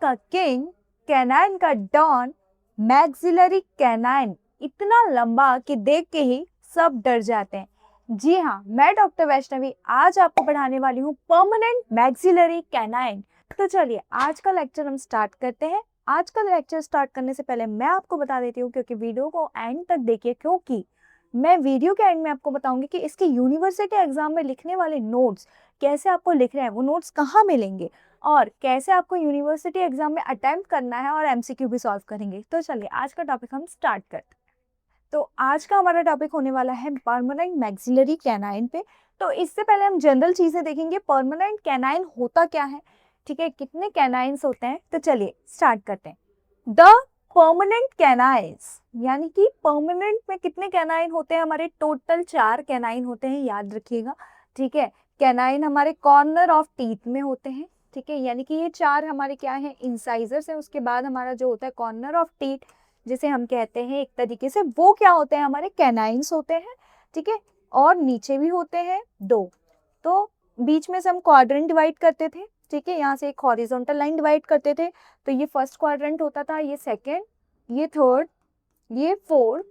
का king, canine का don, maxillary canine इतना लंबा कि देख के ही सब डर जाते हैं। जी हाँ, मैं डॉक्टर वैष्णवी आज आपको पढ़ाने वाली हूँ परमानेंट मैक्सिलरी कैनाइन। तो चलिए आज का लेक्चर हम स्टार्ट करते हैं। आज का लेक्चर स्टार्ट करने से पहले मैं आपको बता देती हूँ, क्योंकि वीडियो को एंड तक देखिए, क्योंकि मैं वीडियो के एंड में आपको बताऊंगी कि इसके यूनिवर्सिटी एग्जाम में लिखने वाले नोट्स कैसे आपको लिख रहे हैं, वो नोट्स कहाँ मिलेंगे और कैसे आपको यूनिवर्सिटी एग्जाम में अटेम्प्ट करना है और एमसीक्यू भी सॉल्व करेंगे। तो चलिए आज का टॉपिक हम स्टार्ट करते हैं। तो आज का हमारा टॉपिक होने वाला है परमानेंट मैक्सिलरी कैनाइन पे। तो इससे पहले हम जनरल चीजें देखेंगे, परमानेंट कैनाइन होता क्या है, ठीक है, कितने कैनाइन्स होते हैं। तो चलिए स्टार्ट करते हैं। द परमानेंट कैनाइन्स यानी कि परमानेंट में कितने कैनाइन होते हैं, हमारे टोटल 4 कैनाइन होते हैं, याद रखिएगा, ठीक है। कैनाइन हमारे कॉर्नर ऑफ टीथ में होते हैं, ठीक है, यानी कि ये 4 हमारे क्या है, इंसाइजर्स है। उसके बाद हमारा जो होता है कॉर्नर ऑफ टीथ, जिसे हम कहते हैं एक तरीके से, वो क्या होते हैं, हमारे कैनाइन्स होते हैं, ठीक है। और नीचे भी होते हैं 2। तो बीच में से हम क्वाड्रेंट डिवाइड करते थे, ठीक है, यहाँ से एक हॉरिजॉन्टल लाइन डिवाइड करते थे। तो ये फर्स्ट क्वाड्रेंट होता था, ये सेकंड, ये थर्ड, ये फोर्थ,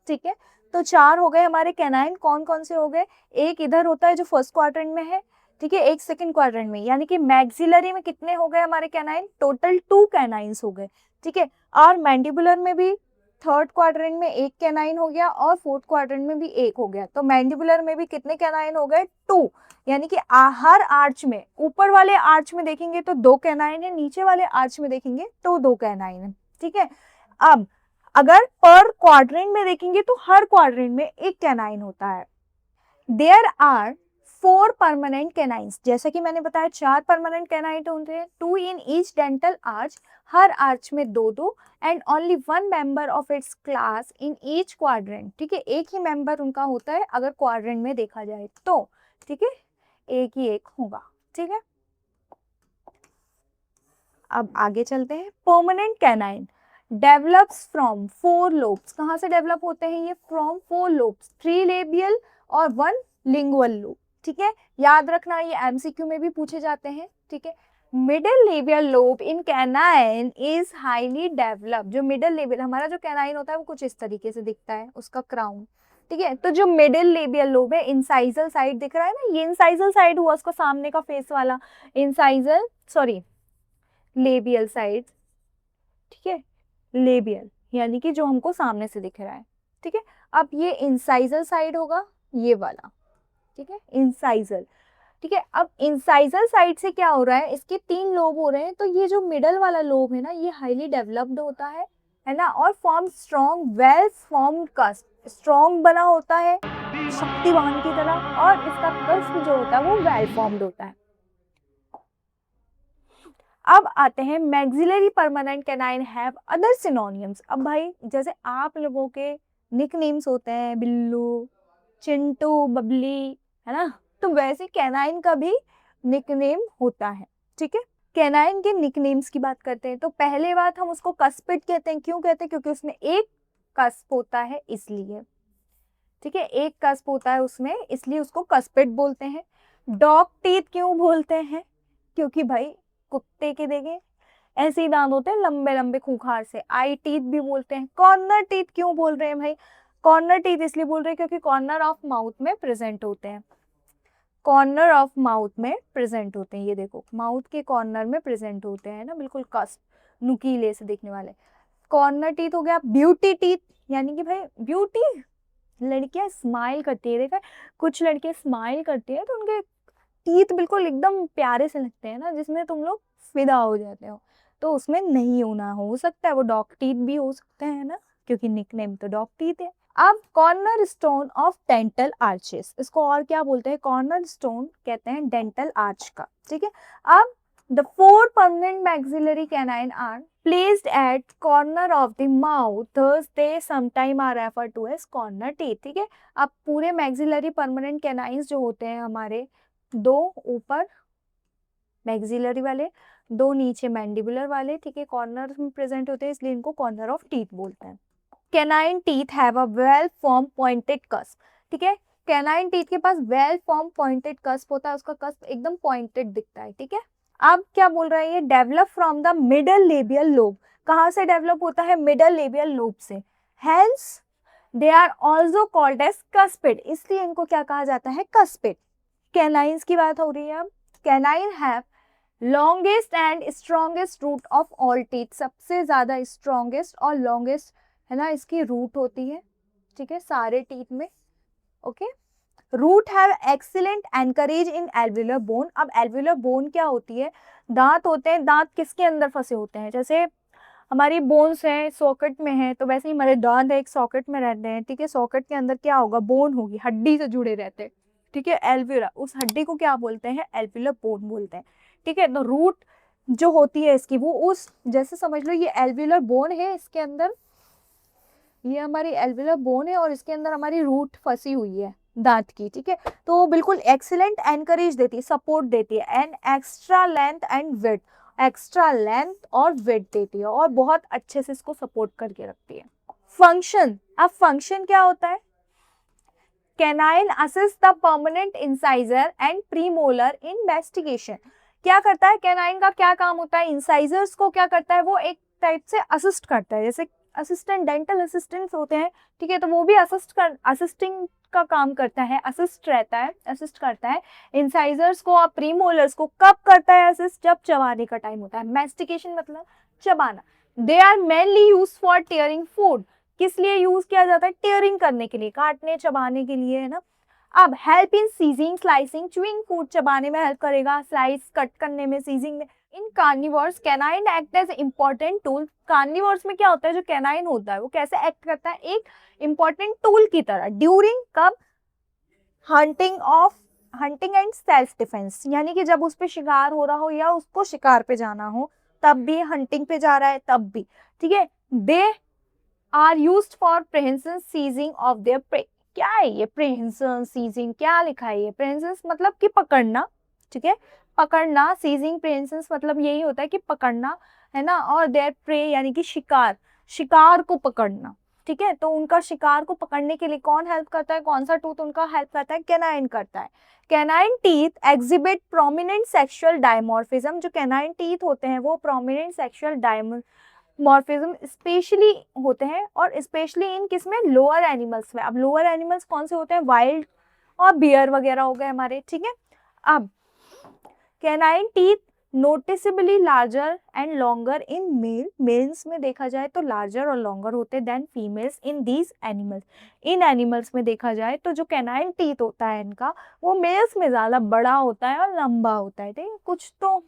ठीक है। तो 4 हो गए हमारे कैनाइन। कौन कौन से हो गए, एक इधर होता है जो फर्स्ट क्वाड्रेंट में है, ठीक है, एक सेकंड क्वाड्रेंट में, यानी कि मैक्सिलरी में कितने हो गए हमारे कैनाइन, टोटल 2 कैनाइन्स हो गए, ठीक है। और मैंडिबुलर में भी थर्ड क्वाड्रेंट में एक कैनाइन हो गया और फोर्थ क्वाड्रेंट में भी एक हो गया। तो मैंडिबुलर में भी कितने कैनाइन हो गए, 2, यानी कि हर आर्च में, ऊपर वाले आर्च में देखेंगे तो 2 कैनाइन है, नीचे वाले आर्च में देखेंगे तो 2 कैनाइन है, ठीक है। अब अगर पर क्वाड्रेंट में देखेंगे तो हर क्वाड्रेंट में एक कैनाइन होता है। देयर आर 4 परमानेंट कैनाइन्स, जैसा कि मैंने बताया 4 परमानेंट कैनाइन होते हैं, 2 in each dental arch, her arch में 2-2, and only 1 member of its class in each quadrant, ठीक है, एक ही मेंबर उनका होता है अगर क्वाड्रेंट में देखा जाए तो, ठीक है, एक ही एक होगा, ठीक है। अब आगे चलते हैं। Permanent canine develops from 4 lobes, कहाँ से डेवलप होते हैं ये, फ्रॉम 4 लोब्स, 3 लेबियल और 1 लिंगुअल लोब, ठीक है। याद रखना ये एमसीक्यू में भी पूछे जाते हैं, ठीक है। Middle labial lobe in canine is highly developed, जो मिडिल लेबियल हमारा जो कैनाइन होता है वो कुछ इस तरीके से दिखता है, उसका क्राउन, ठीक है। तो जो मिडिल लेबियल लोब है, इंसाइजल साइड दिख रहा है ना, ये इंसाइजल साइड हुआ उसका सामने का फेस वाला, इंसाइजल सॉरी लेबियल साइड, ठीक है, लेबियल यानी कि जो हमको सामने से दिख रहा है, ठीक है। अब ये इंसाइजल साइड होगा, ये वाला, ठीक है, इंसाइजल, ठीक है। अब इंसाइजल साइड से क्या हो रहा है, इसके 3 लोब हो रहे हैं, तो ये जो मिडल वाला लोब है ना, ये हाईली डेवलप्ड होता है ना, और form strong well formed cusp, strong बना होता है शक्तिवान की तरह, और इसका कस्प जो होता है वो वेल फॉर्म्ड होता है। अब आते हैं maxillary permanent canine have other synonyms. अब भाई जैसे आप लोगों के निकनेम्स होते हैं, बिल्लू, चिंटू, बबली, है ना, तो वैसे कैनाइन का भी निकनेम होता है, ठीक है। कैनाइन के निकनेम्स की बात करते हैं तो पहले बात हम उसको कस्पिड कहते हैं। क्यों कहते हैं, क्योंकि उसमें एक कस्प होता है इसलिए, ठीक है, एक कस्प होता है उसमें इसलिए उसको कस्पिड बोलते हैं। डॉग टीथ क्यों बोलते हैं, क्योंकि भाई कुत्ते के देखे ऐसे ही दांत होते हैं लंबे लंबे खूंखार से, आई टीथ भी बोलते हैं। कॉर्नर टीथ क्यों बोल रहे हैं भाई, कॉर्नर टीथ इसलिए बोल रहे हैं क्योंकि कॉर्नर ऑफ माउथ में प्रेजेंट होते हैं, कॉर्नर ऑफ माउथ में प्रेजेंट होते हैं, ये देखो माउथ के कॉर्नर में प्रेजेंट होते हैं ना, बिल्कुल कस्प नुकीले से दिखने वाले। कॉर्नर टीथ हो गया। ब्यूटी टीथ यानी कि भाई ब्यूटी, लड़कियां स्माइल करती है, देखा कुछ लड़कियां स्माइल करती है तो उनके टीथ बिल्कुल एकदम प्यारे से लगते हैं ना, जिसमें तुम लोग फिदा हो जाते हो, तो उसमें नहीं होना, हो सकता है वो डॉग टीथ भी हो सकते हैं ना, क्योंकि निकनेम तो डॉग टीथ है। अब corner stone of dental arches, इसको और क्या बोलते हैं, कॉर्नर स्टोन कहते हैं डेंटल आर्च का, ठीक है। अब the 4 permanent maxillary canine are placed at corner of the mouth, thus they sometime are referred to as corner teeth, ठीक है। अब पूरे maxillary permanent canines जो होते हैं हमारे, 2 ऊपर मैक्सिलरी वाले, 2 नीचे मैंडिबुलर वाले, ठीक है, कॉर्नर में प्रेजेंट होते हैं इसलिए इनको कॉर्नर ऑफ टीथ बोलते हैं। Canine teeth have a well form pointed cusp, ठीक है, कैनाइन टीथ के पास वेल फॉर्म पॉइंटेड कस्प होता है, उसका कस्प एकदम पॉइंटेड दिखता है, ठीक है। अब क्या बोल रहा है ये, develop from the middle labial lobe, कहाँ से डेवलप होता है, मिडल लेबियल लोब से, hence they are also called as cuspid, इसलिए इनको क्या कहा जाता है, कस्पिड। कैनाइन्स की बात हो रही है अब, canine have longest and strongest root of all teeth, सबसे ज्यादा स्ट्रॉन्गेस्ट और लॉन्गेस्ट है ना इसकी रूट होती है, ठीक है, सारे टीथ में, okay. Root have excellent anchorage in alveolar bone, अब एल्वुलर बोन क्या होती है, दांत होते हैं, दांत किसके अंदर फंसे होते हैं, जैसे हमारी बोन्स है सॉकेट में है, तो वैसे ही हमारे दांत है एक सॉकेट में रहते हैं, ठीक है, सॉकेट के अंदर क्या होगा, बोन होगी, हड्डी से जुड़े रहते हैं, ठीक है, एल्वुला, उस हड्डी को क्या बोलते हैं, एल्वुलर बोन बोलते हैं, ठीक है। तो रूट जो होती है इसकी वो उस, जैसे समझ लो ये एल्वुलर बोन है, इसके अंदर ये हमारी एल्वुलर बोन है और इसके अंदर हमारी रूट फंसी हुई है दांत की, ठीक है। तो बिल्कुल एक्सीलेंट एनकरेज देती है, सपोर्ट देती है, and extra length and width, extra length और विड्थ देती है और बहुत अच्छे से इसको सपोर्ट करके रखती है। फंक्शन, अब फंक्शन क्या होता है, canine assist the permanent incisor and premolar in mastication, क्या करता है कैनाइन का क्या काम होता है, इंसाइजर्स को क्या करता है, वो एक टाइप से असिस्ट करता है, जैसे असिस्टेंट डेंटल असिस्टेंट्स होते हैं, ठीक है, तो वो भी असिस्टिंग का काम करता है, असिस्ट रहता है, असिस्ट करता है इंसाइजर्स को और प्रीमोलर्स को, कब करता है असिस्ट, जब चबाने का टाइम होता है, मैस्टिकेशन मतलब चबाना। They are mainly use for tearing food, किस लिए यूज किया जाता है, टेयरिंग करने के लिए, काटने चबाने के लिए, है ना। अब help in seizing slicing chewing food, चबाने में हेल्प करेगा, स्लाइस कट करने में, सीजिंग में। In carnivores canine act as important tool, carnivores में क्या होता है, जो कैनाइन होता है वो कैसे एक्ट करता है, एक इंपॉर्टेंट टूल की तरह, ड्यूरिंग कब, हंटिंग एंड सेल्फ डिफेंस, यानी कि जब उस पे शिकार हो रहा हो या उसको शिकार पे जाना हो, तब भी, हंटिंग पे जा रहा है तब भी, ठीक है। They are used for prehension seizing of their prey, क्या है ये प्रेहेंशन सीजिंग, क्या लिखा है ये, प्रेहेंशन मतलब कि पकड़ना, ठीक है, पकड़ना, सीजिंग प्रेहेंशन मतलब यही होता है कि पकड़ना, है ना, और देयर प्रे यानी कि शिकार, शिकार को पकड़ना, ठीक है। तो उनका शिकार को पकड़ने के लिए कौन हेल्प करता है, कौन सा टूथ उनका हेल्प करता है, कैनाइन करता है। Canine teeth exhibit prominent sexual dimorphism, जो कैनाइन टीथ होते हैं वो प्रोमिनेंट सेक्सुअल मॉर्फिज्म स्पेशली होते हैं, और स्पेशली इन किसमें, लोअर एनिमल्स में। अब लोअर एनिमल्स कौन से होते हैं, वाइल्ड और बियर वगैरह हो गए हमारे, ठीक है। अब canine teeth noticeably larger and longer in male, males में देखा जाए तो लार्जर और लॉन्गर होते हैं than females in these animals, in animals में देखा जाए तो जो कैनाइन टीथ होता है इनका वो मेल्स में ज्यादा बड़ा होता है और लंबा होता है, ठीक है, कुछ तो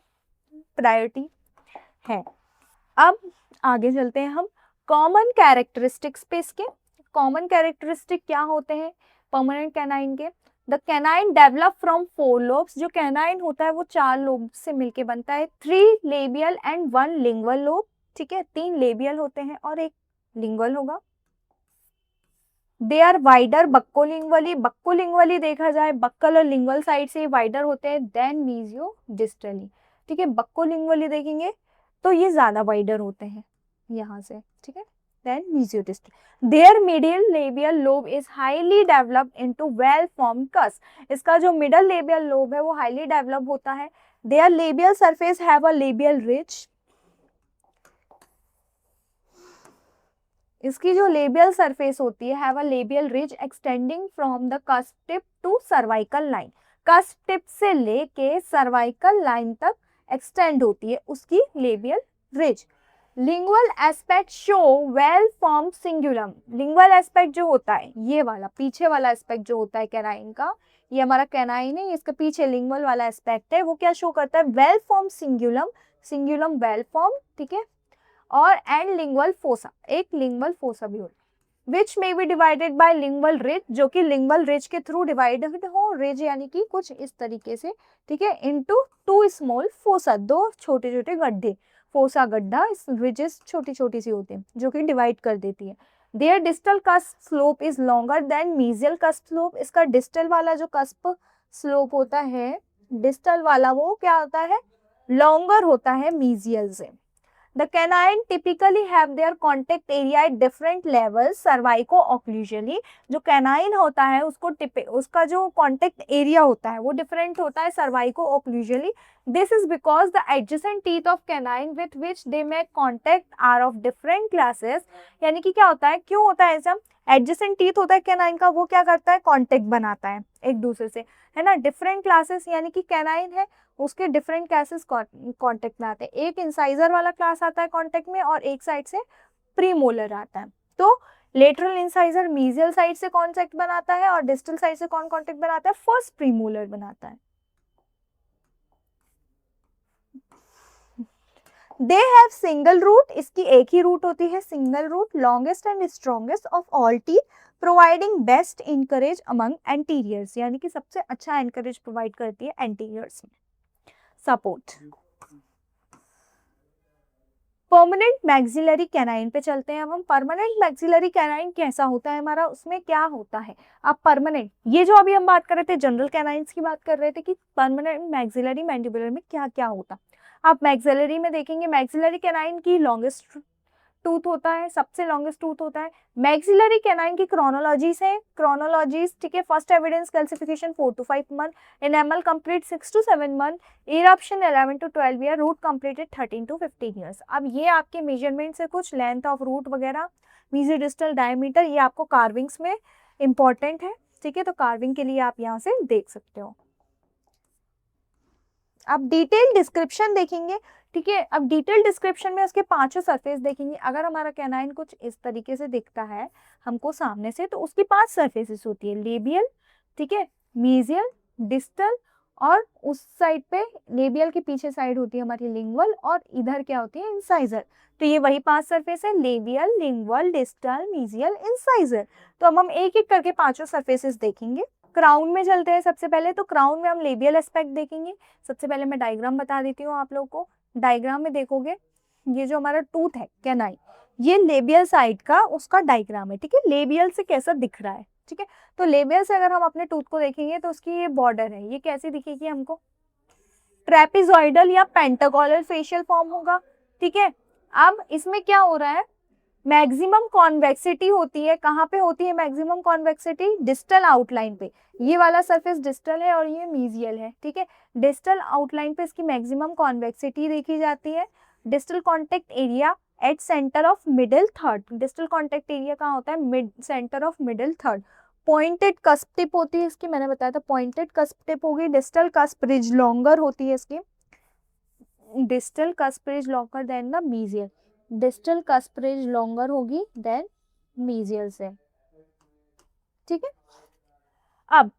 प्रायोरिटी है। अब आगे चलते हैं हम कॉमन कैरेक्टरिस्टिक्स पे, इसके कॉमन कैरेक्टरिस्टिक क्या होते हैं परमानेंट कैनाइन के। The canine develop from 4 lobes, जो कैनाइन होता है वो 4 लोब से मिलके बनता है, 3 लेबियल एंड 1 लिंगुअल लोब, ठीक है, 3 लेबियल होते हैं और एक लिंगुअल होगा। दे आर वाइडर बक्कोलिंगुअली, बक्कोलिंगुअली देखा जाए बक्कल और लिंगुअल साइड से वाइडर होते हैं देन मीजियो डिस्टली, ठीक है, बक्कोलिंगुअली देखेंगे तो ये ज्यादा वाइडर होते हैं यहाँ से, ठीक है, then mesiodistally. Their middle labial lobe is highly developed into well formed cusp, इसका जो मिडल लेबियल लोब है वो हाईली डेवलप होता है। Their labial surface have a labial ridge, इसकी जो लेबियल सरफेस होती है have a labial ridge extending from the cusp tip to cervical line, cusp tip से लेके सर्वाइकल लाइन तक एक्सटेंड होती है उसकी labial ridge. Lingual aspect show well form cingulum, lingual aspect जो होता है ये वाला पीछे वाला एस्पेक्ट जो होता है कैनाइन का, ये हमारा कैनाइन है, इसके पीछे लिंगुअल वाला एस्पेक्ट है, वो क्या शो करता है, well form cingulum, cingulum well form, ठीक है, और एंड लिंगुअल फोसा, एक लिंगुअल फोसा भी होता है, which may be divided by lingual ridge, जो कि लिंगुअल रिज के थ्रू डिवाइडेड हो, रिज यानी कि कुछ इस तरीके से, ठीक है, इनटू 2 स्मॉल फोसा, 2 छोटे छोटे गड्ढे, फोसा गड्ढा, रिजेस छोटी छोटी सी होती है जो कि डिवाइड कर देती है। Their distal cusp slope is longer than mesial cusp slope, इसका डिस्टल वाला जो कस्प स्लोप होता है, डिस्टल वाला वो क्या होता है, लॉन्गर होता है मीजियल से। The canine typically have their contact area at different levels cervico occlusally. जो कैनाइन होता है उसका जो कॉन्टेक्ट एरिया होता है वो डिफरेंट होता है cervico occlusally. This is because the adjacent teeth of canine with which they make contact are of different classes. यानी कि क्या होता है, क्यों होता है ऐसा, एडजेसेंट टीथ होता है कैनाइन का, वो क्या करता है, कॉन्टेक्ट बनाता है एक दूसरे से, है ना। डिफरेंट क्लासेस यानी कि कैनाइन है उसके डिफरेंट क्लासेस कॉन्टेक्ट में आते हैं। एक इंसाइजर वाला क्लास आता है कॉन्टेक्ट में और एक साइड से प्रीमोलर आता है। तो लेटरल इंसाइजर मीजियल साइड से कॉन्टेक्ट बनाता है और डिस्टल साइड से कौन कॉन्टेक्ट बनाता है, फर्स्ट प्रीमोलर बनाता है। दे हैव सिंगल रूट, इसकी एक ही रूट होती है, single root, longest and strongest of all teeth, providing best anchorage among anteriors, यानी कि सबसे अच्छा एनकरेज प्रोवाइड करती है एंटीरियर्स में सपोर्ट। परमानेंट मैक्सिलरी कैनाइन पे चलते हैं अब हम। परमानेंट मैक्सिलरी कैनाइन कैसा होता है हमारा, उसमें क्या होता है। अब परमानेंट, ये जो अभी हम बात कर रहे थे जनरल कैनाइन्स की बात कर रहे थे कि परमानेंट मैक्सिलरी मैंडिबुलर में क्या क्या होता। आप मैक्सिलरी में देखेंगे, मैक्सिलरी कैनाइन की लॉन्गेस्ट टूथ होता है, सबसे लॉन्गेस्ट टूथ होता है। मैक्सिलरी कैनाइन की क्रोनोलॉजीज है, क्रोनोलॉजीज, ठीक है। First evidence calcification 4 to 5 month, enamel complete 6 to 7 month, eruption 11 to 12 year, root completed 13 to 15 years. अब ये आपके मेजरमेंट से कुछ लेंथ ऑफ रूट वगैरह, मीजी डिस्टल डायमीटर, ये आपको कार्विंग्स में इंपॉर्टेंट है, ठीक है। तो कार्विंग के लिए आप यहाँ से देख सकते हो। अब डिटेल डिस्क्रिप्शन देखेंगे, ठीक है। अब डिटेल डिस्क्रिप्शन में उसके पांचों सरफेस देखेंगे। अगर हमारा कैनाइन कुछ इस तरीके से दिखता है हमको सामने से, तो उसकी 5 सरफेसेस होती है, लेबियल, ठीक है, मीजियल, डिस्टल, और उस साइड पे लेबियल के पीछे साइड होती है हमारी लिंगुअल, और इधर क्या होती है, इंसाइजर। तो ये वही 5 सरफेस है, labial, lingual, distal, mesial, incisor. तो अब हम एक एक करके पांचों सरफेसेस देखेंगे। क्राउन में चलते हैं सबसे पहले। तो क्राउन में हम लेबियल एस्पेक्ट देखेंगे। सबसे पहले मैं डायग्राम बता देती हूँ आप लोगों को। डायग्राम में देखोगे, ये जो हमारा टूथ है कैनाइन, ये लेबियल साइड का उसका डायग्राम है, ठीक है। लेबियल से कैसा दिख रहा है, ठीक है। तो लेबियल से अगर हम अपने टूथ को देखेंगे तो उसकी ये बॉर्डर है, ये कैसी दिखेगी हमको, ट्रेपिजॉइडल या पेंटागोनल फेशियल फॉर्म होगा, ठीक है। अब इसमें क्या हो रहा है, मैक्सिमम कॉन्वेक्सिटी होती है, कहाँ पे होती है मैक्सिमम कॉन्वेक्सिटी, डिस्टल आउटलाइन पे। ये वाला सरफेस डिस्टल है और ये मीजियल है, ठीक है। डिस्टल आउटलाइन पे इसकी मैक्सिमम कॉन्वेक्सिटी देखी जाती है। Distal contact area at centre of middle third, distal contact area कहाँ होता है, mid centre of middle third. Pointed cusp tip होती है इसकी, मैंने बताया था पॉइंटेड कस्प टिप होगी। डिस्टल कस्प रिज लॉन्गर होती है इसकी, distal cusp ridge longer than the mesial, distal cusp ridge longer होगी देन मीजियल से, ठीक है। अब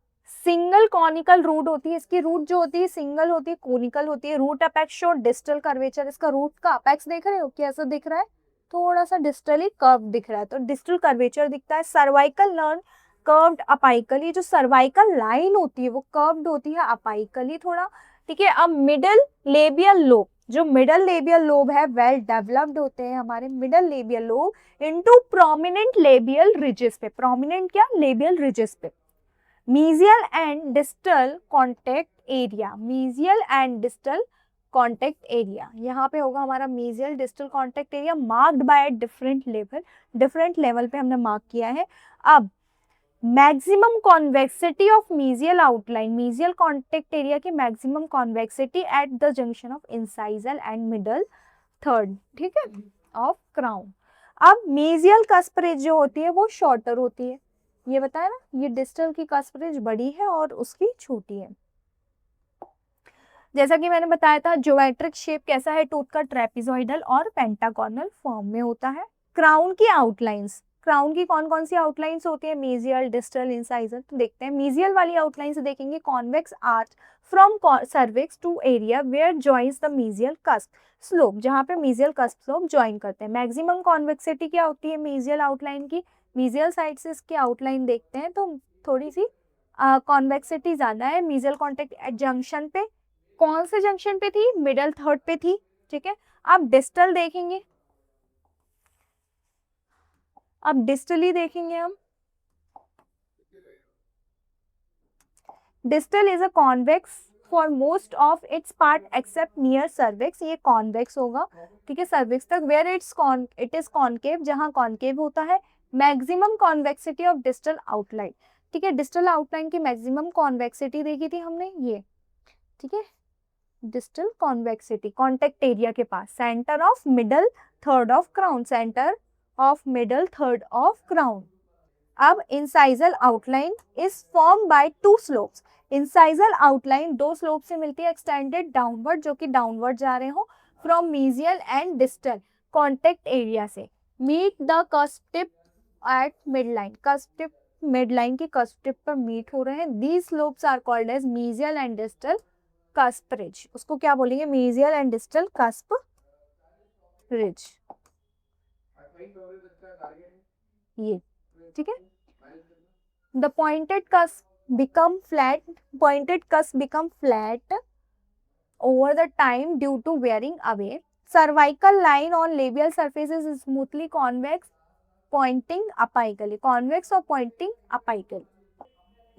सिंगल कॉनिकल रूट होती है इसकी, रूट जो होती है सिंगल होती है, कोनिकल होती है। Root apex show distal curvature, इसका रूट का अपेक्स देख रहे हो कैसा दिख रहा है, थोड़ा सा डिस्टली कर्व दिख रहा है, तो डिस्टल कर्वेचर दिखता है। सर्वाइकल नर्व कर्व्ड अपाइकली, जो सर्वाइकल लाइन होती है वो कर्व्ड होती है अपाइकली थोड़ा, ठीक है। अब मिडल लेबियल लोब, जो मिडल लेबियल लोब है वेल डेवलप्ड होते हैं हमारे middle labial lobe into prominent labial ridges पे, प्रोमिनेंट क्या, लेबियल रिजेस पे। Mesial and distal contact area, mesial and distal contact area, यहाँ पे होगा हमारा mesial distal contact area marked by different level, different level पे हमने मार्क किया है। अब maximum convexity of mesial outline, mesial contact area की maximum convexity at the junction of incisal and middle third, ठीक है, ऑफ क्राउन। अब mesial cusp ridge जो होती है वो शॉर्टर होती है, ये बताया ना, ये डिस्टल की कस्प रिज बड़ी है और उसकी छोटी है। जैसा कि मैंने बताया था ज्योमेट्रिक शेप कैसा है टूथ का, ट्रेपिजॉइडल और पेंटागोनल फॉर्म में होता है। क्राउन की आउटलाइंस, क्राउन की कौन कौन सी आउटलाइंस होती है, मीजियल, डिस्टल, इंसाइजर। तो देखते हैं, मीजियल वाली आउटलाइन से देखेंगे convex arch from cervix to area where joins the mesial cusp slope, जहाँ पे मीजियल कस्प स्लोप ज्वाइन करते हैं। मैक्सिमम कॉन्वेक्सिटी क्या होती है मीजियल आउटलाइन की, मीजियल साइड से इसकी आउटलाइन देखते हैं तो थोड़ी सी कॉन्वेक्सिटी ज्यादा है। मीजियल कॉन्टेक्ट जंक्शन पे, कौन से जंक्शन पे थी, मिडल थर्ड पे थी, ठीक है। अब डिस्टल देखेंगे, अब डिस्टली देखेंगे हम। Distal is a convex for most of its part except near cervix, ये कॉन्वेक्स होगा, ठीक है, सर्विक्स तक। वेयर इट इज कॉन्केव, जहां कॉन्केव होता है। Maximum convexity of distal outline, ठीक है, डिस्टल आउटलाइन की मैक्सिमम कॉन्वेक्सिटी देखी थी हमने ये, ठीक है, डिस्टल कॉन्वेक्सिटी कॉन्टेक्ट एरिया के पास, centre of middle third of crown, centre of middle third of crown. अब incisal outline is form by two slopes, incisal outline दो स्लोप से मिलती है, एक्सटेंडेड डाउनवर्ड, जो कि डाउनवर्ड जा रहे हो, from mesial and distal contact area से, meet the cusp tip at mid line, cusp tip mid line की कस्प टिप पर मीट हो रहे हैं। These slopes are called as mesial and distal cusp ridge, उसको क्या बोलेंगे, mesial and distal cusp ridge, ये, ठीक है। The pointed cusp become flat over the time due to wearing away. Cervical line on labial surface is smoothly convex, pointing apically, convex or pointing apically.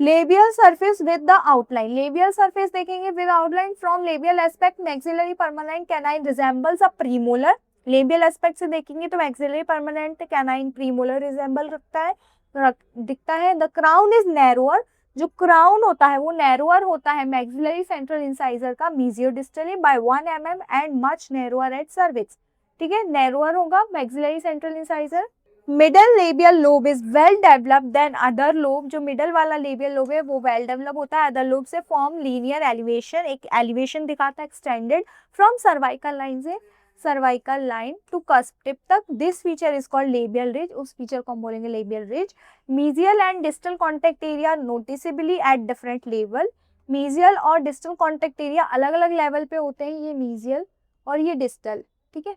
Labial surface with the outline, labial surface देखेंगे with outline from labial aspect, maxillary permanent canine resembles a premolar. Labial aspect से देखेंगे तो maxillary permanent canine premolar resemble दिखता है। The crown is narrower, जो crown होता है वो नैरोअर होता है मैक्सिलरी सेंट्रल इंसाइजर का mesio distally by 1 mm and much narrower at cervix, ठीक है, नैरोअर होगा maxillary central incisor. Middle labial lobe is well developed than other lobe, जो मिडल वाला लेबियल लोब है वो वेल डेवलप होता है अदर लोब से, फॉर्म लीनियर एलिवेशन, एक एलिवेशन दिखाता है एक्सटेंडेड फ्रॉम सर्वाइकल लाइन से cervical line to cusp tip तक। This feature is called labial ridge, उस फीचर को हम बोलेंगे labial ridge. Mesial and distal contact area noticeably at different level, mesial और डिस्टल कॉन्टेक्ट एरिया अलग अलग level पे होते हैं, ये मीजियल और ये डिस्टल, ठीक है,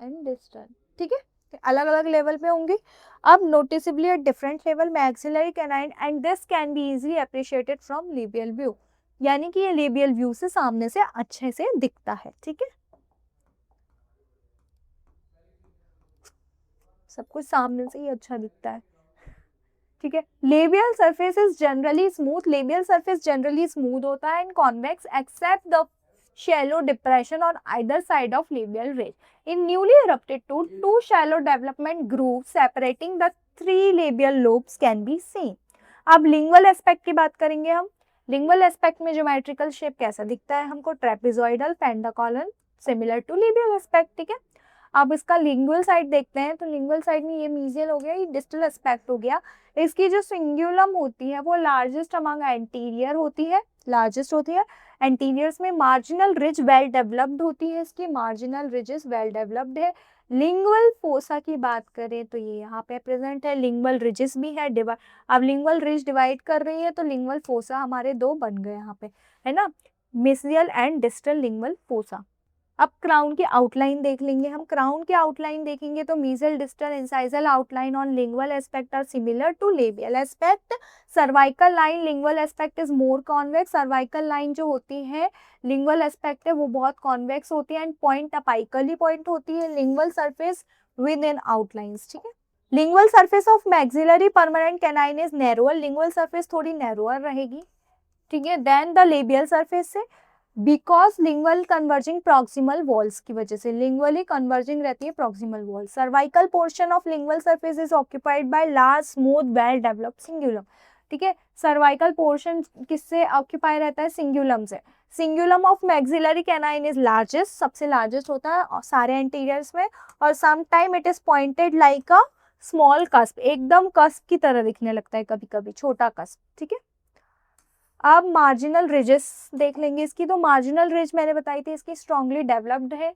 एंड डिस्टल, ठीक है, अलग अलग लेवल पे होंगे। अब noticeably at different level maxillary canine and this can be easily appreciated from labial view, यानी कि ये लेबियल व्यू से सामने से अच्छे से दिखता है, ठीक है, सब कुछ सामने से ही अच्छा दिखता है, ठीक है। Labial surface is generally smooth, labial surface generally smooth होता है and convex except the shallow depression on either side of labial ridge. In newly erupted tooth, two shallow development grooves separating the three labial lobes can be seen. अब lingual aspect की बात करेंगे हम। lingual aspect में geometrical shape कैसा दिखता है हमको, trapezoidal pentagonal similar to labial aspect, ठीक है। अब इसका लिंगुअल साइड देखते हैं, तो लिंगुअल साइड में ये मीजियल हो गया, ये डिस्टल एस्पेक्ट हो गया। इसकी जो सिंगुलम होती है वो लार्जेस्ट अमंग एंटीरियर होती है, लार्जेस्ट होती है। एंटीरियर्स में मार्जिनल रिज वेल डेवलप्ड होती है, इसकी मार्जिनल रिजेस वेल डेवलप्ड है। लिंगुअल फोसा की बात करें तो ये यहाँ पे प्रेजेंट है, लिंगुअल रिजेस भी है, अब लिंगुअल रिज डिवाइड कर रही है तो लिंगुअल फोसा हमारे दो बन गए यहाँ पे, है ना, mesial and distal lingual fossa. अब क्राउन की आउटलाइन देख लेंगे हम, क्राउन की आउटलाइन देखेंगे तो mesial distal incisal outline on lingual aspect are similar to labial aspect. Cervical line lingual aspect is more convex, cervical line जो होती है लिंगुअल एस्पेक्ट है वो बहुत कॉन्वेक्स होती है एंड पॉइंट अपाइकली पॉइंट होती है lingual surface within outlines, ठीक है। Lingual surface of maxillary permanent canine is narrower, lingual surface थोड़ी नैरोअर रहेगी, ठीक है, देन द लेबियल सरफेस से, because lingual converging proximal walls की वजह से, लिंगुअली कन्वर्जिंग रहती है proximal wall. Cervical portion of lingual surface is occupied by large smooth well developed cingulum, ठीक है, सर्वाइकल पोर्शन किससे ऑक्यूपाई रहता है, सिंगुलम से। Cingulum of maxillary canine is largest, सबसे लार्जेस्ट होता है सारे एंटीरियर्स में, और some time it is pointed like a small cusp, एकदम कस्प की तरह दिखने लगता है कभी कभी, छोटा कस्प, ठीक है। अब मार्जिनल रिजेस देख लेंगे इसकी, तो मार्जिनल रिज मैंने बताई थी इसकी स्ट्रांगली डेवलप्ड है,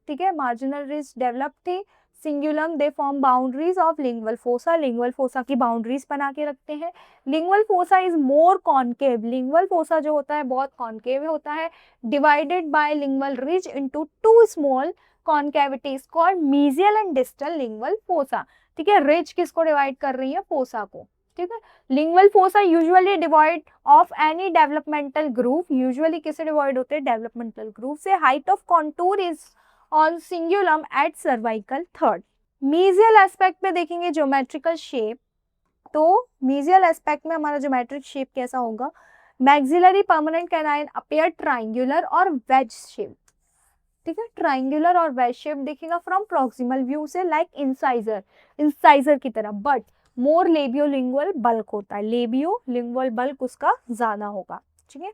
ठीक है, मार्जिनल रिज डेवलप थी। Cingulum they form boundaries of lingual fossa, lingual fossa की बाउंड्रीज बना के रखते हैं। Lingual fossa is more concave, lingual fossa जो होता है बहुत कॉन्केव होता है, divided by lingual ridge into two small concavities called mesial and distal lingual fossa, ठीक है, रिज किसको डिवाइड कर रही है, फोसा को, ठीक है। Lingual fossa usually divide of any developmental groove, usually किसे डिवाइड होते हैं, डेवलपमेंटल ग्रूव से। Height of contour is on cingulum at cervical third. Mesial aspect में देखेंगे ज्योमेट्रिकल शेप, तो मीजियल एस्पेक्ट में हमारा ज्योमेट्रिक शेप कैसा होगा, maxillary permanent canine appear triangular और वेज शेप, ठीक है, ट्राइंगुलर और वेज शेप दिखेगा फ्रॉम प्रॉक्सिमल व्यू से, लाइक इंसाइजर, इंसाइजर की तरह, बट मोर लेबियोलिंगुअल बल्क होता है, लेबियोलिंगुअल बल्क उसका ज्यादा होगा, ठीक है।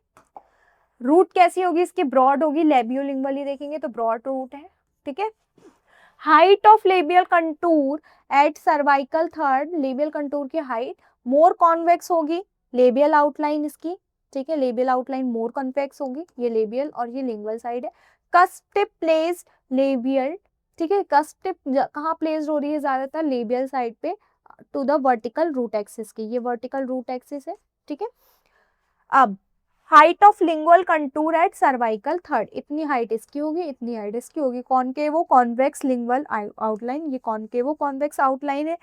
रूट कैसी होगी इसकी, ब्रॉड होगी, लेबियोलिंगुअल ही देखेंगे तो ब्रॉड रूट है, ठीक है। Height of labial contour at cervical third, labial contour की हाइट मोर कॉन्वेक्स होगी, लेबियल आउटलाइन इसकी, ठीक है, लेबियल आउटलाइन मोर कॉन्वेक्स होगी, ये लेबियल और ये लिंगुअल साइड है। कस्प टिप प्लेस्ड लेबियल, ठीक है, कस्प टिप कहाँ प्लेस्ड हो रही है ज्यादातर, लेबियल साइड पे to the vertical root axis की, ये वर्टिकल रूट एक्सिस है, ठीक है। अब height of lingual contour at cervical third, इतनी हाइट इसकी होगी, इतनी हाइट इसकी होगी, कॉनकेवो कॉन्वेक्स लिंगुअल आउटलाइन, ये कॉनकेवो कॉन्वेक्स आउटलाइन है।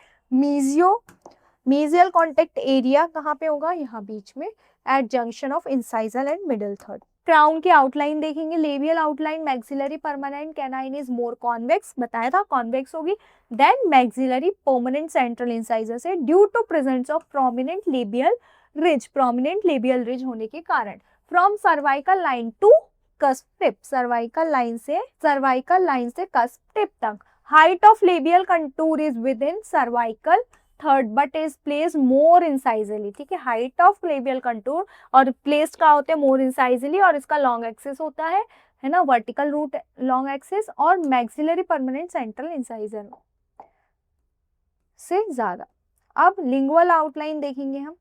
मीजियल कॉन्टेक्ट एरिया कहाँ पे होगा, यहाँ बीच में, at junction of incisal and middle third. Crown की आउटलाइन देखेंगे, labial outline maxillary permanent canine is more convex, बताया था कॉन्वेक्स होगी, than maxillary permanent central incisor से, due to presence of prominent labial ridge, prominent labial ridge होने के कारण, from cervical line to cusp tip, cervical line से cusp tip तक, height of labial contour is within cervical third but is place more incisally, ठीक है, height of labial contour और placed का होते हैं मोर इंसाइजली, और इसका लॉन्ग एक्सिस होता है ना, वर्टिकल रूट लॉन्ग एक्सिस, और मैक्सिलरी परमानेंट सेंट्रल इंसाइजर से ज्यादा। अब लिंगुअल आउटलाइन देखेंगे हम,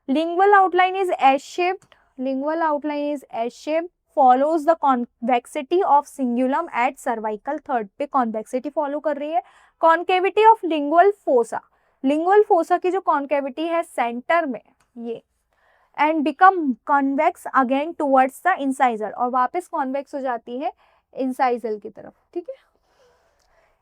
lingual outline is S-shaped, lingual outline is S-shaped, follows the convexity of cingulum at cervical third पे convexity follow कर रही है, concavity of lingual fossa की जो concavity है सेंटर में ये, and become convex again towards the incisor, और वापस convex हो जाती है incisal की तरफ, ठीक है।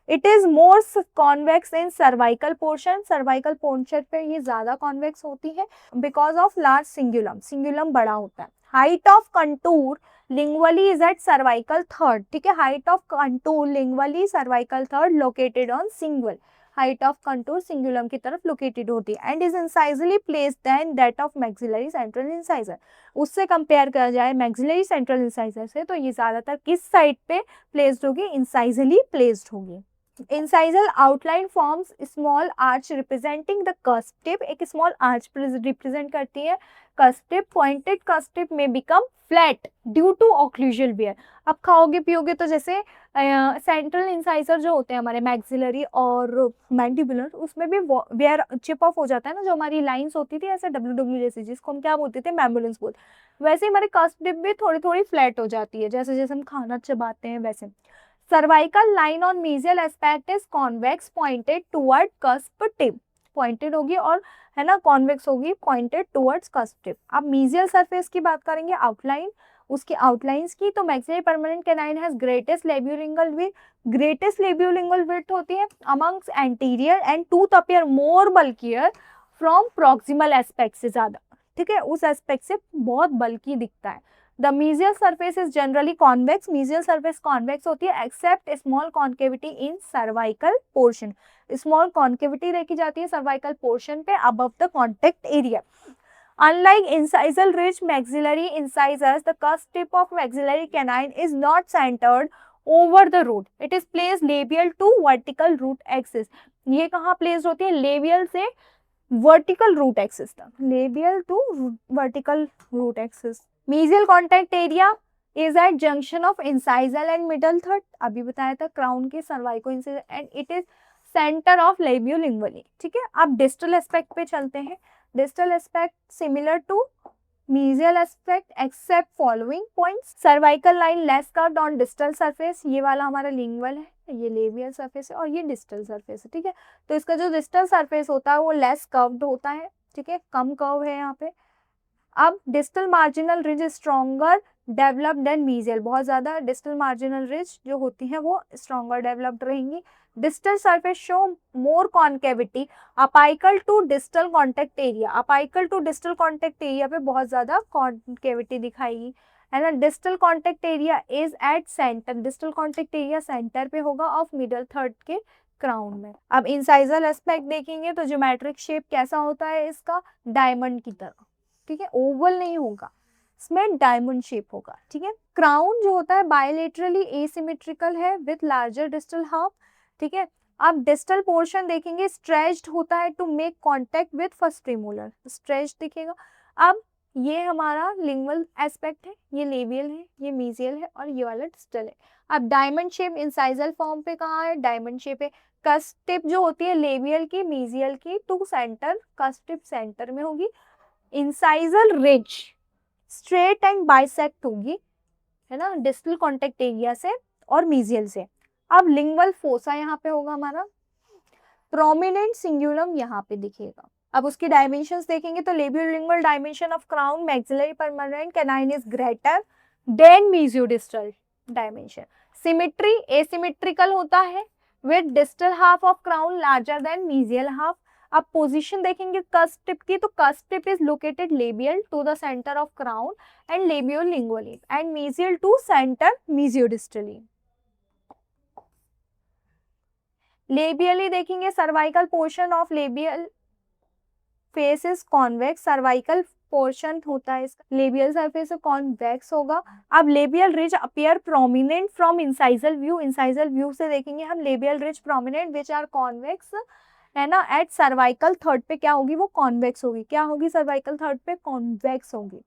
It is more convex in cervical portion, cervical portion पे ये ज्यादा कॉन्वेक्स होती है, because of large cingulum, cingulum बड़ा होता है। Height of contour lingually is at cervical third, ठीक है, height of contour lingually cervical third located on cingulum, height of contour cingulum की तरफ लोकेटेड होती है, and is incisally placed than that of maxillary central incisor, उससे compare करा जाए maxillary central incisor से तो ये ज्यादातर किस साइड पे प्लेस्ड होगी, इंसाइजली प्लेस्ड होगी। Incisal outline forms small arch representing the cusp tip, एक स्मॉल आर्च रिप्रेजेंट करती है cusp tip, pointed cusp tip में become flat due to occlusal wear. अब खाओगे पियोगे तो जैसे सेंट्रल इंसाइजर जो होते हैं हमारे मैक्सिलरी और मैंडिबुलर, उसमें भी वेयर चिप ऑफ हो जाता है ना, जो हमारी लाइंस होती थी ऐसे डब्ल्यू जैसी, जिसको हम क्या बोलते थे, मैम्बुलेंस बोल, वैसे हमारे कस्प टिप भी थोड़ी थोड़ी फ्लैट हो जाती है, जैसे जैसे हम खाना चबाते हैं वैसे। Cervical line on mesial aspect is convex pointed toward cusp tip, pointed होगी और है ना, कॉन्वेक्स होगी पॉइंटेड टुवर्ड्स कस्प टिप। अब मीजियल सरफेस की बात करेंगे, आउटलाइन, उसकी आउटलाइंस की, तो maxillary permanent canine has greatest labiolingual width, greatest labiolingual width होती है amongst anterior, and tooth appear more bulkier from proximal aspect से ज्यादा, ठीक है, उस एस्पेक्ट से बहुत बल्की दिखता है। The mesial surface is generally convex, mesial surface convex होती है except small concavity in cervical portion, small concavity देखी जाती है cervical portion पे above the contact area. Unlike incisal ridge maxillary incisors, the cusp tip of maxillary canine is not centered over the root. It is placed labial to vertical root axis. ये कहाँ placed होती है, labial से vertical root axis तक, labial to vertical root axis. Mesial contact area is at junction of incisal and middle third, अभी बताया था crown के cervico incisor, and it is centre of labiolingually, ठीक है। अब डिस्टल एस्पेक्ट पे चलते हैं, distal aspect similar to mesial aspect except following points, cervical line less curved on distal surface, ये वाला हमारा लिंगुअल है, ये लेबियल सरफेस है, और ये डिस्टल सरफेस है, ठीक है। तो इसका जो डिस्टल सरफेस होता है वो लेस कर्व्ड होता है, ठीक है, कम कर्व है यहाँ पे। अब distal marginal ridge stronger developed than mesial, बहुत ज्यादा डिस्टल मार्जिनल रिज जो होती है वो स्ट्रॉन्गर डेवलप्ड रहेंगी। Distal surface show more concavity apical to distal contact area, apical to distal contact area पे बहुत ज्यादा कॉन्केविटी दिखाएगी, है ना। Distal contact area is at centre, distal contact area centre पे होगा ऑफ मिडल थर्ड के, क्राउन में। अब इंसाइजल एस्पेक्ट देखेंगे तो ज्योमेट्रिक शेप कैसा होता है इसका, डायमंड की तरह, ठीक है, ओवल नहीं होगा, इसमें डायमंड शेप होगा, ठीक है। क्राउन जो होता है बायलेटरली एसिमेट्रिकल है विथ लार्जर डिस्टल हाफ, ठीक है। अब डिस्टल पोर्शन देखेंगे स्ट्रेच्ड होता है to make contact with first premolar, stretched दिखेगा। अब ये हमारा लिंगुअल एस्पेक्ट है, ये लेबियल है, ये मीजियल है और ये वाला डिस्टल है। अब डायमंड शेप इंसाइजल फॉर्म पे कहाँ है, डायमंड शेप है। कस्प टिप जो होती है लेबियल की मीजियल की to centre, cusp tip centre में होगी। Incisal ridge straight and bisect होगी, है ना, डिस्टल कॉन्टेक्ट एरिया से और मीजियल से। अब लिंगुअल फोसा यहाँ पे होगा हमारा, प्रोमिनेंट सिंगुलम यहाँ पे दिखेगा। अब उसकी डायमेंशंस देखेंगे तो labiolingual dimension of crown maxillary permanent canine is greater than mesiodistal dimension. Symmetry asymmetrical होता है with distal half of crown larger than mesial half. अब पोजीशन देखेंगे कस्प टिप की, तो cusp tip is located labial to the centre of crown and labiolingually and mesial to centre mesiodistally. Labially देखेंगे cervical portion of labial face is convex, cervical portion होता है इसका, labial surface convex होगा। अब labial ridge appear prominent from incisal view, incisal view से देखेंगे हम labial ridge prominent which are convex, है ना। एट सर्वाइकल थर्ड पे क्या होगी, वो कॉन्वेक्स होगी, क्या होगी सर्वाइकल थर्ड पे, कॉन्वेक्स होगी।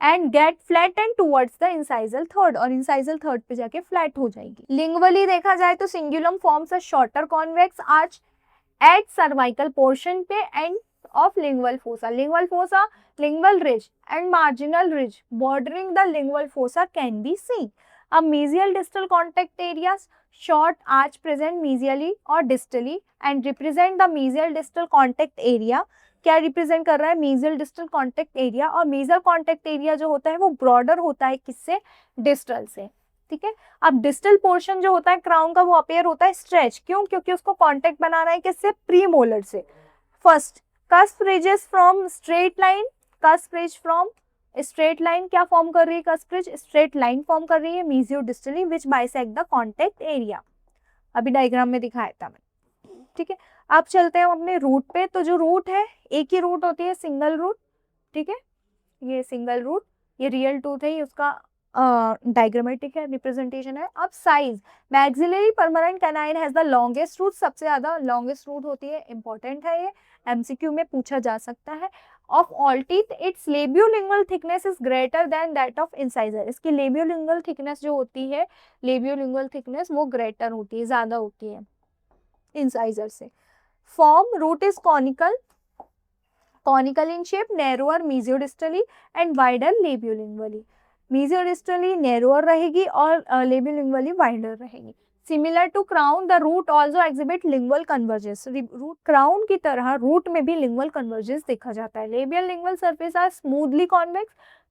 And get flat and towards the incisal third, और इंसाइजल थर्ड पे जाके फ्लैट हो जाएगी। लिंगुअली देखा जाए तो cingulum forms a shorter convex arch at cervical portion पे and of lingual fossa. Lingual ridge and marginal ridge bordering the lingual fossa can be seen. A mesial distal contact areas short arch present mesially or distally and represent the mesial distal contact area. क्या represent कर रहा है, mesial distal contact area, और mesial contact area जो होता है वो broader होता है किससे, डिस्टल से, ठीक है। अब डिस्टल पोर्शन जो होता है क्राउन का वो अपेयर होता है स्ट्रेच, क्यों, क्योंकि उसको कॉन्टेक्ट बनाना है किससे, प्रीमोलर से। First cusp ridges from straight line, cusp ridge from straight line क्या फॉर्म कर रही है, cusp ridge straight line form कर रही है मेसियोडिस्टली which bisect the contact area, अभी डायग्राम में दिखाया था मैंने, ठीक है। अब चलते हैं अपने रूट पे, तो जो रूट है एक ही रूट होती है, सिंगल रूट, ठीक है, ये सिंगल रूट, ये रियल टूथ है, ये उसका डायग्रामेटिक है, रिप्रेजेंटेशन है। अब size, maxillary permanent canine has the longest route, सबसे ज्यादा लॉन्गेस्ट रूट होती है, इंपॉर्टेंट है ये, एमसीक्यू में पूछा जा सकता है। Of all teeth its labiolingual thickness is greater than that of incisor, इसकी लेबियोलिंगुअल थिकनेस जो होती है, लेबियोलिंगुअल थिकनेस वो ग्रेटर होती है, ज्यादा होती है इंसाइजर से। Form, root is conical in shape, narrower mesiodistally and wider labiolingally. Mesiodistally narrower रहेगी और labiolingally wider रहेगी। Similar to crown, the root also exhibit lingual convergence. Root crown की तरह root में भी lingual convergence देखा जाता है। Labial lingual surface are smoothly convex,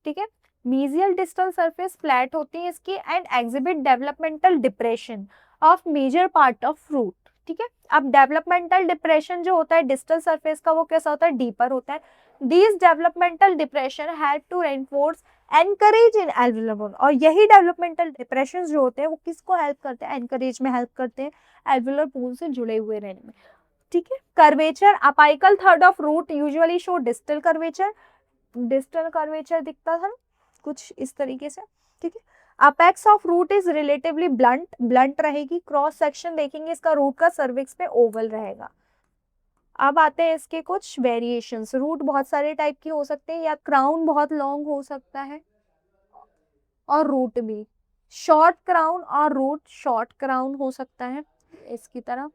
ठीक है। Mesial distal surface flat होती है इसकी and exhibit developmental depression of major part of root, ठीक है। अब डेवलपमेंटल डिप्रेशन जो होता है डिस्टल सरफेस का वो कैसा होता है, डीपर होता है। These developmental depression help to reinforce anchorage in alveolar bone, और यही डेवलपमेंटल डिप्रेशन जो होते हैं वो किसको हेल्प करते हैं, एनकरेज में हेल्प करते हैं एल्वेलर बोन से जुड़े हुए रहने में, ठीक है। Curvature, apical third of root usually show distal curvature, distal curvature दिखता था कुछ इस तरीके से, ठीक है। Apex of root is relatively blunt रहेगी। क्रॉस सेक्शन देखेंगे इसका रूट का सर्विक्स पे ओवल रहेगा। अब आते हैं इसके कुछ वेरिएशंस, रूट बहुत सारे टाइप की हो सकते हैं, या क्राउन बहुत लॉन्ग हो सकता है और रूट भी शॉर्ट क्राउन, और रूट शॉर्ट क्राउन हो सकता है इसकी तरह,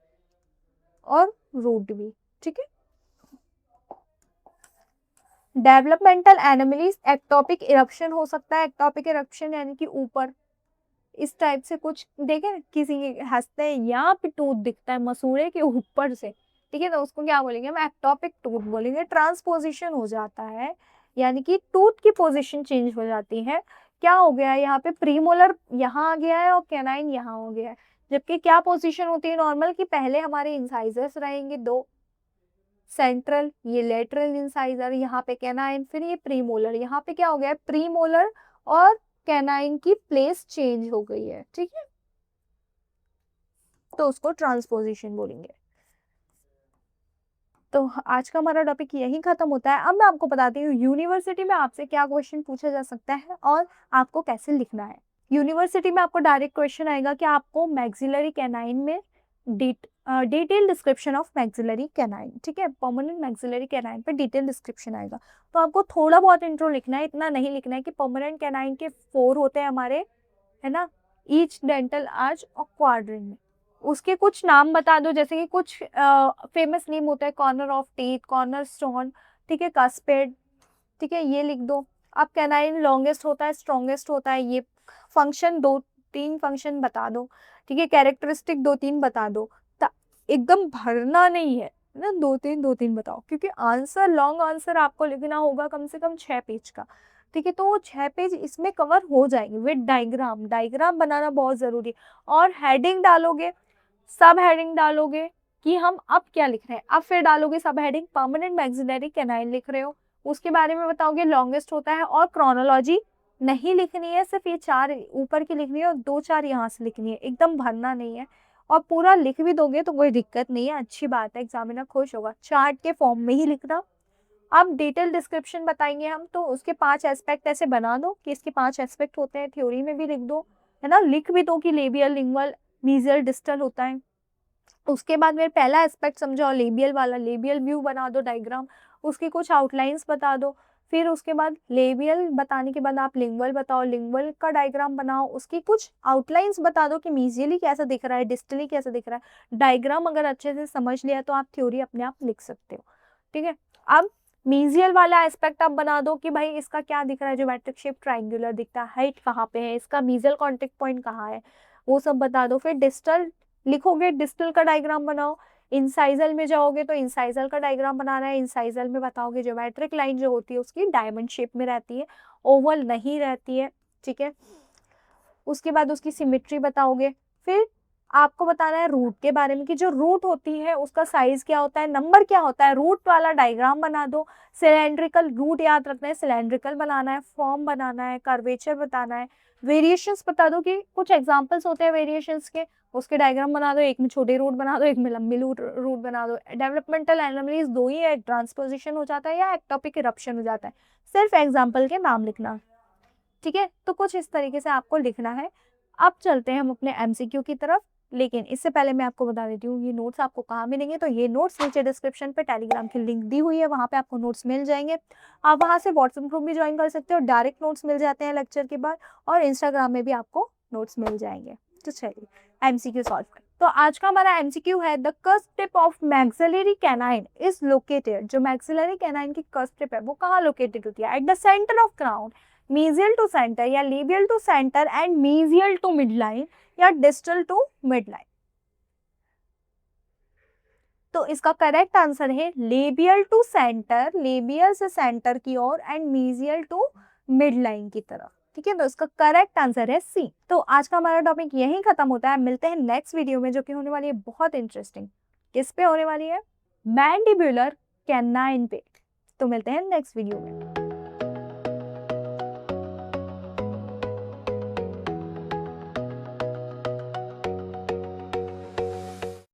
और रूट भी, ठीक है। डेवलपमेंटल एनोमलीज, एक्टोपिक इरप्शन हो सकता है, एक्टोपिक इरप्शन यानी कि ऊपर इस टाइप से कुछ देखे, किसी हंसते हैं यहाँ पे टूथ दिखता है मसूड़े के ऊपर से, ठीक है, तो उसको क्या बोलेंगे हम, एक्टोपिक टूथ बोलेंगे। ट्रांसपोजिशन हो जाता है यानी कि टूथ की पोजीशन चेंज हो जाती है, क्या हो गया यहाँ पे, प्रीमोलर यहाँ आ गया है और कैनाइन यहाँ हो गया है, जबकि क्या पोजीशन होती है नॉर्मल की, पहले हमारे इंसाइजर्स रहेंगे दो, सेंट्रल, ये लेटरल इंसाइजर, यहाँ पे कैनाइन, फिर ये प्रीमोलर, यहाँ पे क्या हो गया है, प्रीमोलर और कैनाइन की प्लेस चेंज हो गई है, ठीक है। तो उसको ट्रांसपोजिशन बोलेंगे। तो आज का हमारा टॉपिक यहीं खत्म होता है। अब मैं आपको बताती हूँ यूनिवर्सिटी में आपसे क्या क्वेश्चन पूछा जा सकता है और आपको कैसे लिखना है। यूनिवर्सिटी में आपको डायरेक्ट क्वेश्चन आएगा कि आपको मैक्सिलरी कैनाइन में detail description of maxillary canine, ठीक है, परमानेंट मैक्सिलरी कैनाइन पे डिटेल डिस्क्रिप्शन आएगा। तो आपको थोड़ा बहुत इंट्रो लिखना है, इतना नहीं लिखना है कि परमानेंट कैनाइन के 4 होते हैं हमारे, है ना, ईच डेंटल आर्च और क्वाड्रेंट में। उसके कुछ नाम बता दो, जैसे कि कुछ फेमस नेम होता है, corner of teeth, corner stone, ठीक है, कास्पेड, ठीक है, ये लिख दो। अब कैनाइन लॉन्गेस्ट होता है, स्ट्रॉन्गेस्ट होता है, ये फंक्शन 2-3 फंक्शन बता दो, ठीक है, कैरेक्टरिस्टिक 2-3 बता दो। एकदम भरना नहीं है ना, 2-3 बताओ, क्योंकि आंसर, लॉन्ग आंसर आपको लिखना होगा कम से कम 6 पेज का, ठीक है। तो वो 6 पेज इसमें कवर हो जाएंगे विद डायग्राम। डायग्राम बनाना बहुत जरूरी। और हेडिंग डालोगे, सब हेडिंग डालोगे कि हम अब क्या लिख रहे हैं, अब फिर डालोगे सब हेडिंग परमानेंट मैक्सिलरी कैनाइन लिख रहे हो, उसके बारे में बताओगे लॉन्गेस्ट होता है, और क्रोनोलॉजी नहीं लिखनी है, सिर्फ ये 4 ऊपर की लिखनी है और 2-4 यहाँ से लिखनी है, एकदम भरना नहीं है। और पूरा लिख भी दोगे तो कोई दिक्कत नहीं है, अच्छी बात है, एग्जामिनर खुश होगा। चार्ट के फॉर्म में ही लिखना। अब डिटेल डिस्क्रिप्शन बताएंगे हम, तो उसके 5 एस्पेक्ट ऐसे बना दो कि इसके 5 एस्पेक्ट होते हैं, थ्योरी में भी लिख दो, है ना, लिख भी दो कि लेबियल, लिंगुअल, मीजियल, डिस्टल होता है। उसके बाद मेरे पहला एस्पेक्ट समझाओ लेबियल वाला, लेबियल व्यू बना दो डायग्राम, उसकी कुछ आउटलाइंस बता दो। फिर उसके बाद लेबियल बताने के बाद आप लिंगुअल बताओ, लिंगुअल का डायग्राम बनाओ, उसकी कुछ आउटलाइंस बता दो कि मीजियली कैसा दिख रहा है, डिस्टली कैसा दिख रहा है। डायग्राम अगर अच्छे से समझ लिया तो आप थ्योरी अपने आप लिख सकते हो, ठीक है। अब मीजियल वाला एस्पेक्ट आप बना दो कि भाई इसका क्या दिख रहा है, ज्योमेट्रिक शेप ट्राइंगुलर दिखता है, हाइट कहाँ पे है, इसका मीजियल कॉन्टेक्ट पॉइंट कहाँ है, वो सब बता दो। फिर डिस्टल लिखोगे, डिस्टल का डायग्राम बनाओ। इंसाइजल में जाओगे तो इंसाइजल का डायग्राम बनाना है, इंसाइजल में बताओगे ज्योमेट्रिक लाइन जो होती है उसकी डायमंड शेप में रहती है, ओवल नहीं रहती है, ठीक है। उसके बाद उसकी सिमेट्री बताओगे। फिर आपको बताना है रूट के बारे में कि जो रूट होती है उसका साइज क्या होता है, नंबर क्या होता है, रूट वाला डायग्राम बना दो। सिलेंड्रिकल रूट याद रखना है, सिलेंड्रिकल बनाना है, फॉर्म बनाना है, कर्वेचर बताना है। वेरिएशंस बता दो कि कुछ एग्जांपल्स होते हैं वेरिएशंस के, उसके डायग्राम बना दो, एक में छोटे रूट बना दो, एक में लंबी रूट बना दो। डेवलपमेंटल एनोमलीज 2 ही है, ट्रांसपोजिशन हो जाता है या एक्टोपिक इरप्शन हो जाता है, सिर्फ एग्जाम्पल के नाम लिखना, ठीक है। तो कुछ इस तरीके से आपको लिखना है। अब चलते हैं हम अपने एमसीक्यू की तरफ, लेकिन इससे पहले मैं आपको बता देती हूँ ये नोट्स आपको कहाँ मिलेंगे। तो ये नोट्स नीचे डिस्क्रिप्शन पे टेलीग्राम की लिंक दी हुई है, वहाँ पे आपको नोट्स मिल जाएंगे। आप वहाँ से व्हाट्सएप ग्रुप भी ज्वाइन कर सकते हो, डायरेक्ट नोट्स मिल जाते हैं लेक्चर के बाद, और इंस्टाग्राम में भी आपको नोट्स मिल जाएंगे। तो चलिए एमसीक्यू सॉल्व करें। तो आज का हमारा एमसीक्यू है, the cusp tip of maxillary canine is located. जो मैक्सिलरी कैनाइन की कस्प टिप है वो कहाँ लोकेटेड होती है, at the centre of crown, mesial to centre या labial to centre and mesial to mid line या डिस्टल टू मिड लाइन। तो इसका करेक्ट आंसर है लेबियल टू सेंटर, लेबियल से सेंटर की ओर, and mesial to mid line की तरफ, ठीक है। तो इसका करेक्ट आंसर है सी। तो आज का हमारा टॉपिक यहीं खत्म होता है। मिलते हैं नेक्स्ट वीडियो में, जो कि होने वाली है बहुत इंटरेस्टिंग। किस पे होने वाली है, मैंडिबुलर कैनाइन पे। तो मिलते हैं नेक्स्ट वीडियो में।